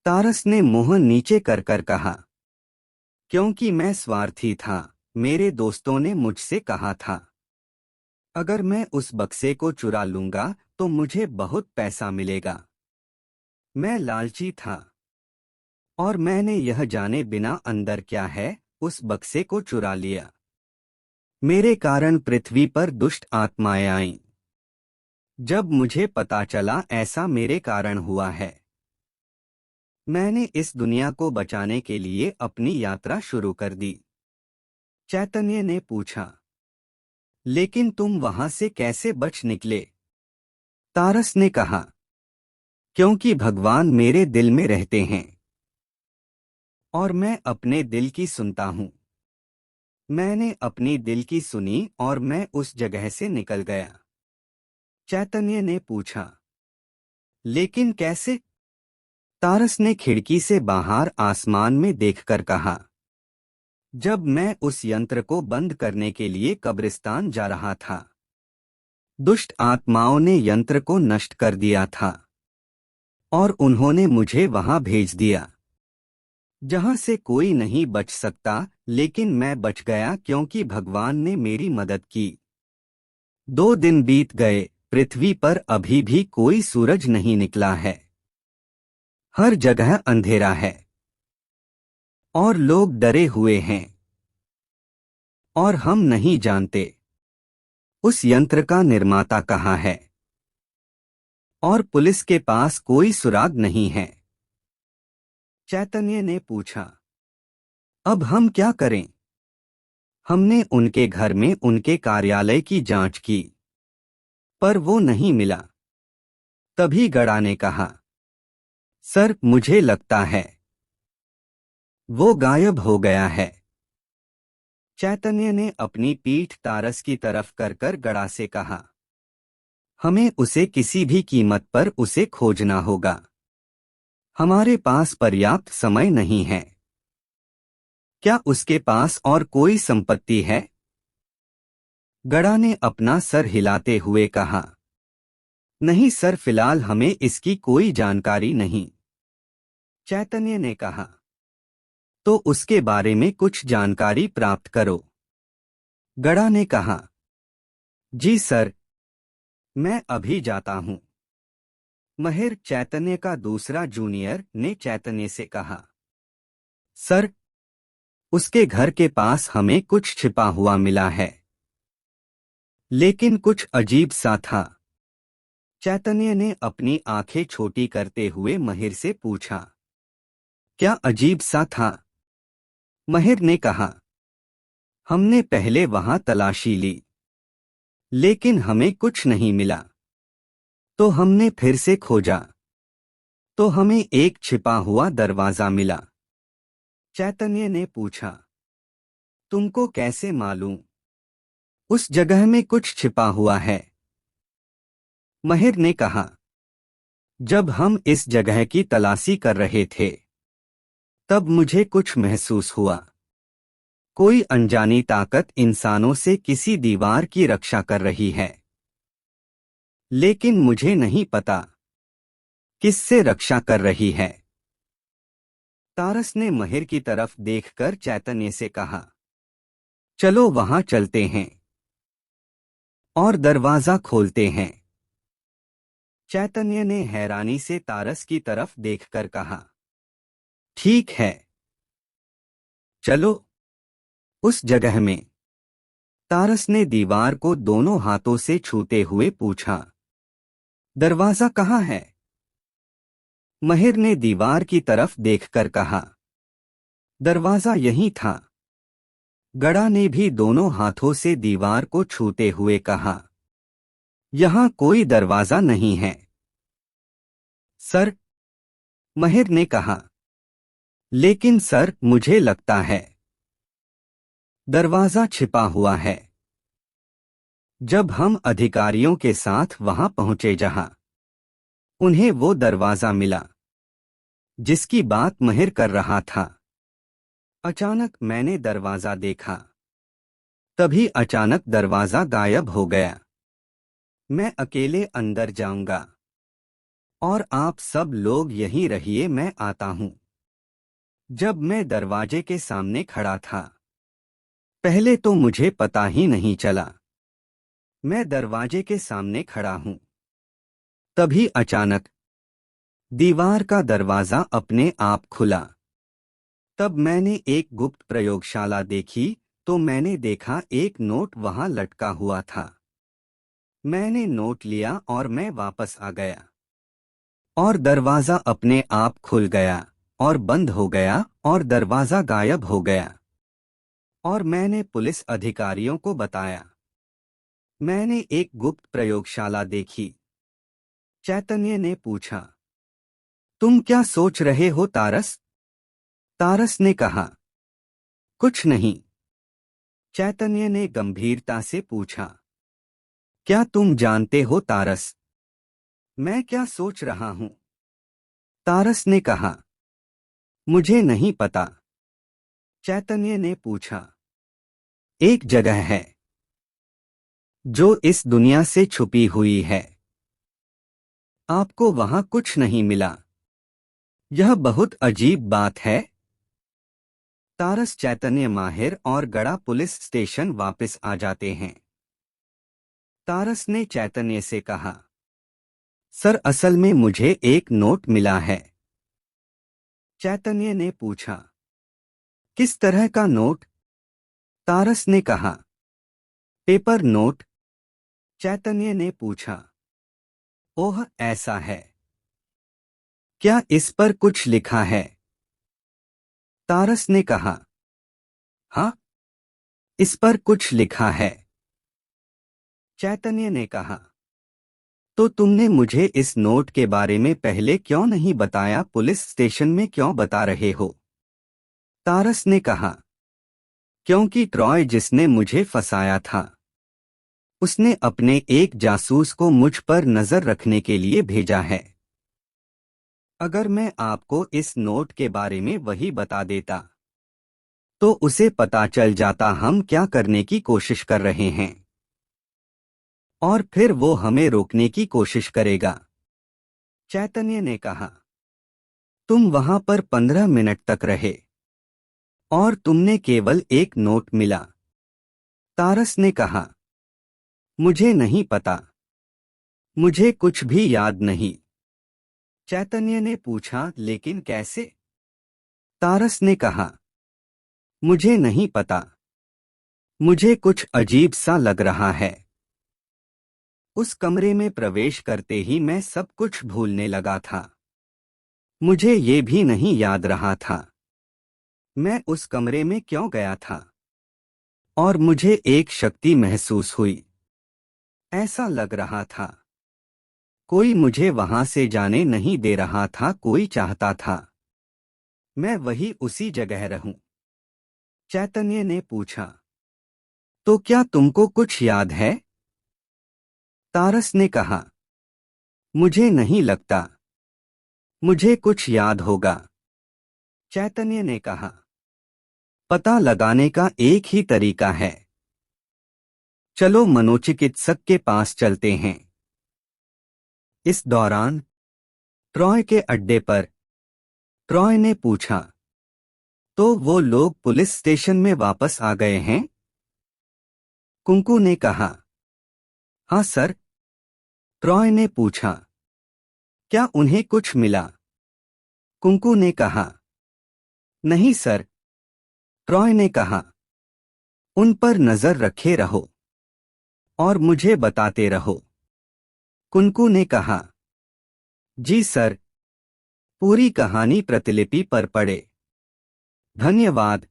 तारस ने मुंह नीचे कर कर कहा। क्योंकि मैं स्वार्थी था। मेरे दोस्तों ने मुझसे कहा था, अगर मैं उस बक्से को चुरा लूंगा तो मुझे बहुत पैसा मिलेगा। मैं लालची था और मैंने यह जाने बिना अंदर क्या है, उस बक्से को चुरा लिया। मेरे कारण पृथ्वी पर दुष्ट आत्माएं आईं। जब मुझे पता चला ऐसा मेरे कारण हुआ है, मैंने इस दुनिया को बचाने के लिए अपनी यात्रा शुरू कर दी। चैतन्य ने पूछा, लेकिन तुम वहां से कैसे बच निकले? तारस ने कहा, क्योंकि भगवान मेरे दिल में रहते हैं और मैं अपने दिल की सुनता हूं। मैंने अपनी दिल की सुनी और मैं उस जगह से निकल गया। चैतन्य ने पूछा, लेकिन कैसे? तारस ने खिड़की से बाहर आसमान में देखकर कहा, जब मैं उस यंत्र को बंद करने के लिए कब्रिस्तान जा रहा था, दुष्ट आत्माओं ने यंत्र को नष्ट कर दिया था और उन्होंने मुझे वहां भेज दिया जहां से कोई नहीं बच सकता, लेकिन मैं बच गया क्योंकि भगवान ने मेरी मदद की। 2 दिन बीत गए, पृथ्वी पर अभी भी कोई सूरज नहीं निकला है। हर जगह अंधेरा है और लोग डरे हुए हैं और हम नहीं जानते उस यंत्र का निर्माता कहाँ है और पुलिस के पास कोई सुराग नहीं है। चैतन्य ने पूछा, अब हम क्या करें? हमने उनके घर में उनके कार्यालय की जांच की, पर वो नहीं मिला। तभी गड़ा ने कहा, सर मुझे लगता है वो गायब हो गया है। चैतन्य ने अपनी पीठ तारस की तरफ कर कर गड़ा से कहा, हमें उसे किसी भी कीमत पर उसे खोजना होगा। हमारे पास पर्याप्त समय नहीं है। क्या उसके पास और कोई संपत्ति है? गड़ा ने अपना सर हिलाते हुए कहा, नहीं सर, फिलहाल हमें इसकी कोई जानकारी नहीं। चैतन्य ने कहा, तो उसके बारे में कुछ जानकारी प्राप्त करो। गड़ा ने कहा, जी सर, मैं अभी जाता हूं। महिर, चैतन्य का दूसरा जूनियर, ने चैतन्य से कहा, सर, उसके घर के पास हमें कुछ छिपा हुआ मिला है, लेकिन कुछ अजीब सा था। चैतन्य ने अपनी आंखें छोटी करते हुए महिर से पूछा, क्या अजीब सा था? महिर ने कहा, हमने पहले वहां तलाशी ली, लेकिन हमें कुछ नहीं मिला। तो हमने फिर से खोजा, तो हमें एक छिपा हुआ दरवाजा मिला। चैतन्य ने पूछा, तुमको कैसे मालूम उस जगह में कुछ छिपा हुआ है? महिर ने कहा, जब हम इस जगह की तलाशी कर रहे थे, तब मुझे कुछ महसूस हुआ। कोई अनजानी ताकत इंसानों से किसी दीवार की रक्षा कर रही है, लेकिन मुझे नहीं पता किससे रक्षा कर रही है। तारस ने महिर की तरफ देखकर चैतन्य से कहा, चलो वहां चलते हैं और दरवाजा खोलते हैं। चैतन्य ने हैरानी से तारस की तरफ देखकर कहा, ठीक है, चलो। उस जगह में तारस ने दीवार को दोनों हाथों से छूते हुए पूछा, दरवाजा कहाँ है? महिर ने दीवार की तरफ देखकर कहा, दरवाजा यहीं था। गड़ा ने भी दोनों हाथों से दीवार को छूते हुए कहा, यहां कोई दरवाजा नहीं है सर। महिर ने कहा, लेकिन सर, मुझे लगता है दरवाजा छिपा हुआ है। जब हम अधिकारियों के साथ वहां पहुंचे जहां उन्हें वो दरवाजा मिला जिसकी बात महिर कर रहा था, अचानक मैंने दरवाजा देखा। तभी अचानक दरवाजा गायब हो गया। मैं अकेले अंदर जाऊंगा। और आप सब लोग यहीं रहिए, मैं आता हूं। जब मैं दरवाजे के सामने खड़ा था, पहले तो मुझे पता ही नहीं चला मैं दरवाजे के सामने खड़ा हूं। तभी अचानक दीवार का दरवाजा अपने आप खुला। तब मैंने एक गुप्त प्रयोगशाला देखी, तो मैंने देखा एक नोट वहां लटका हुआ था। मैंने नोट लिया और मैं वापस आ गया, और दरवाजा अपने आप खुल गया और बंद हो गया और दरवाजा गायब हो गया। और मैंने पुलिस अधिकारियों को बताया, मैंने एक गुप्त प्रयोगशाला देखी। चैतन्य ने पूछा, तुम क्या सोच रहे हो तारस? तारस ने कहा, कुछ नहीं। चैतन्य ने गंभीरता से पूछा, क्या तुम जानते हो तारस, मैं क्या सोच रहा हूं? तारस ने कहा, मुझे नहीं पता। चैतन्य ने पूछा, एक जगह है जो इस दुनिया से छुपी हुई है, आपको वहां कुछ नहीं मिला। यह बहुत अजीब बात है। तारस चैतन्य माहिर और गड़ा पुलिस स्टेशन वापस आ जाते हैं। तारस ने चैतन्य से कहा, सर असल में मुझे एक नोट मिला है। चैतन्य ने पूछा, किस तरह का नोट? तारस ने कहा, पेपर नोट। चैतन्य ने पूछा, ओह ऐसा है, क्या इस पर कुछ लिखा है? तारस ने कहा, हाँ, इस पर कुछ लिखा है। चैतन्य ने कहा, तो तुमने मुझे इस नोट के बारे में पहले क्यों नहीं बताया? पुलिस स्टेशन में क्यों बता रहे हो? तारस ने कहा, क्योंकि ट्रॉय जिसने मुझे फंसाया था, उसने अपने एक जासूस को मुझ पर नजर रखने के लिए भेजा है। अगर मैं आपको इस नोट के बारे में वही बता देता, तो उसे पता चल जाता हम क्या करने की कोशिश कर रहे हैं, और फिर वो हमें रोकने की कोशिश करेगा। चैतन्य ने कहा, तुम वहां पर 15 मिनट तक रहे और तुमने केवल एक नोट मिला। तारस ने कहा, मुझे नहीं पता, मुझे कुछ भी याद नहीं। चैतन्य ने पूछा, लेकिन कैसे? तारस ने कहा, मुझे नहीं पता, मुझे कुछ अजीब सा लग रहा है। उस कमरे में प्रवेश करते ही मैं सब कुछ भूलने लगा था। मुझे ये भी नहीं याद रहा था मैं उस कमरे में क्यों गया था, और मुझे एक शक्ति महसूस हुई। ऐसा लग रहा था कोई मुझे वहां से जाने नहीं दे रहा था, कोई चाहता था मैं वही उसी जगह रहूं। चैतन्य ने पूछा, तो क्या तुमको कुछ याद है? तारस ने कहा, मुझे नहीं लगता मुझे कुछ याद होगा। चैतन्य ने कहा, पता लगाने का एक ही तरीका है, चलो मनोचिकित्सक के पास चलते हैं। इस दौरान ट्रॉय के अड्डे पर ट्रॉय ने पूछा, तो वो लोग पुलिस स्टेशन में वापस आ गए हैं? कुंकू ने कहा, हाँ सर। ट्रॉय ने पूछा, क्या उन्हें कुछ मिला? कुंकू ने कहा, नहीं सर। ट्रॉय ने कहा, उन पर नजर रखे रहो और मुझे बताते रहो। कुंकू ने कहा, जी सर। पूरी कहानी प्रतिलिपि पर पढ़े। धन्यवाद।